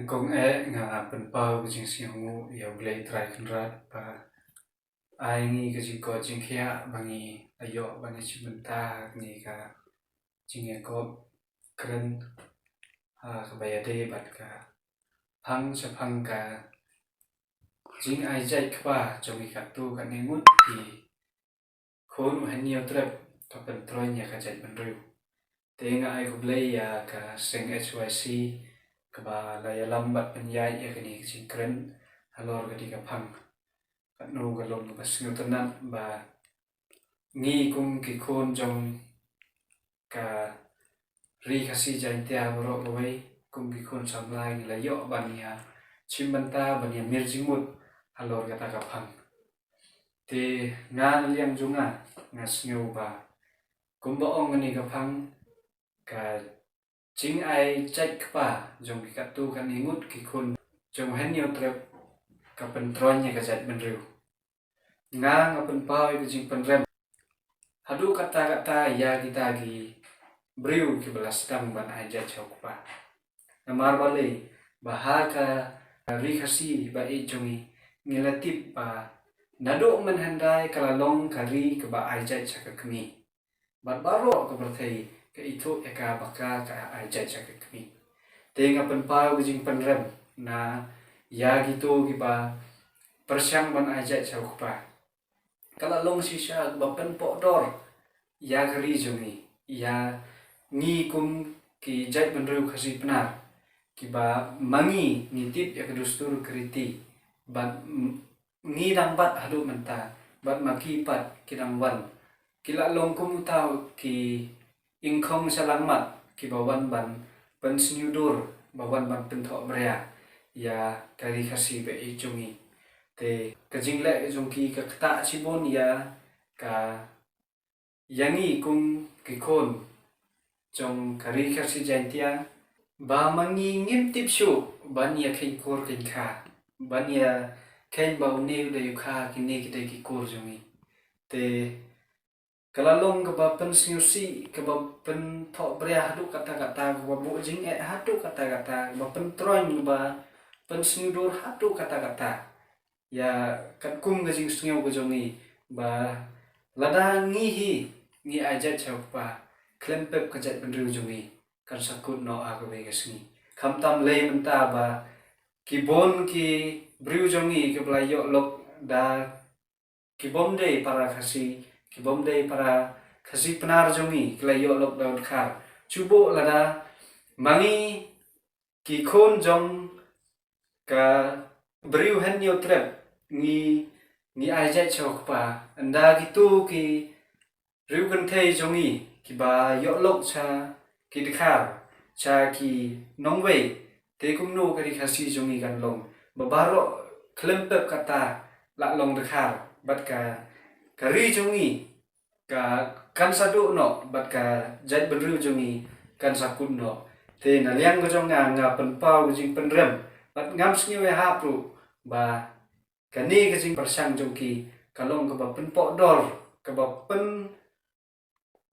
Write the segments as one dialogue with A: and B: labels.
A: Kung nga penpau kajing siangu ya blay try kenrat pa ai ngi kajing ko jing kia bangi ayo bangi cimenta ngi ka jing ya ko keren kabaya de bat ka phang sa phang ka jing ai jai kpa jong i ka tu ka nengut di khon han nhiều trep ka pen troy nya ka jai ben riu te nga ai ko blay ya ka seng HYC kaba laya lambat penyai ya kini kajing keren halor ka phang no galong ba singutanat ba ngi kung ki khon jong ka ri khasi jain tia bro loi kung ki khon samlai ni la yo bania chimbanta bania mirjimut halor kata ka phang te nga liang junga nga snyo ba kumba ong ni ka phang ka ching ai chai kpa jong ki ka tu ka ningut ki khon jong hen yo trep ka pentronya ka jat benriu nga penpau itu jing penrem hadu kata-kata ya kita gi briu ki belas dang ban aja chok pa namar bale bahaka ri khasi ba e jongi ngilatip pa nado menhandai kalalong kari ke ba aja chak kami bat baro ke berthai ke itu eka baka ka aja chak kami tenga penpau jing penrem na ya gitu ki ba persyang ban aja chok pa kalau long sisa bapen podor ya geri jongi ya ngi kum ki jai benriu khasi penar ki ba mangi nitip ya kedustur kriti bat ngi dang bat hadu menta bat maki pat kidang wan kila long kum tau ki ingkong salamat ki bawan ban pensnyudur bawan ban penthok brea ya kari khasi be jongi te kajing le jongki ka kta chibon ya ka yangi kung ki khon jong kari khasi jantia ba mangi ngim tip shu ban ya khin kor khin kha ban ya khin ba ne de kha ki ne ki de ki kor jongi te kalalong ka ba pen siusi ka ba pen tho brea hadu kata-kata ka ba bo jing hadu kata-kata ba pen troin ba pen siudur hadu kata-kata ya kat kum gajing sngeu gajongi ba lada ngi aja chok pa klempep kajat benriu jongi kan sakut no aga be gasni khamtam le menta ba kibon ki briu jongi ke blayo lok da kibom de para khasi penar jongi klayo lok daun khar cubo lada mangi ki khon jong ka briu hen yo trep ngi aja chok pa anda gitu ki riu kan thei jongi ki ba yo lok cha ki dikhar cha ki nongwei te kum no ka khasi jongi kan long babaro klempep kata la long dikhar bat ka ri jongi ka kan sadu no bat ka jat benriu jongi kan sakun no te na liang ko jong nga penpau jing penrem bat ngam sngiu ha pru ba kani kajing persang jongki kalong ke bapen podor ke bapen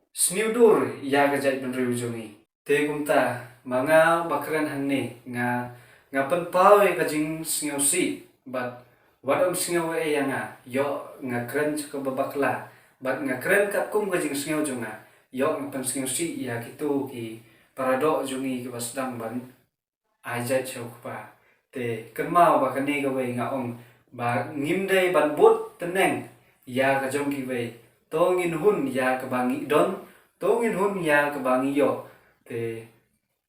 A: sniudur ya kajat benriu jongi te kumta manga bakran hanne nga penpau kajing sngiu si bat wadom sngiu yanga yo nga kren ke babakla bat nga kren kat kum kajing sngiu jonga yo nga pen sngiu si ya kitu ki parado jongi ke basdang ban ajat chok pa te kenmau bakani ka we nga ong ba ngim dei ban bot teneng ya ka jong ki we tongin hun ya ka bangi don tongin hun ya ka bangi yo te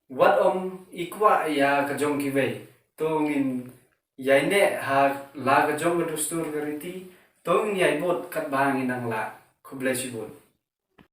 A: wat om ikwa ya ka jong ki we tongin yaine ha la ka jong ka dustur gariti tongin yai bot kat bangi nang la khuble sibot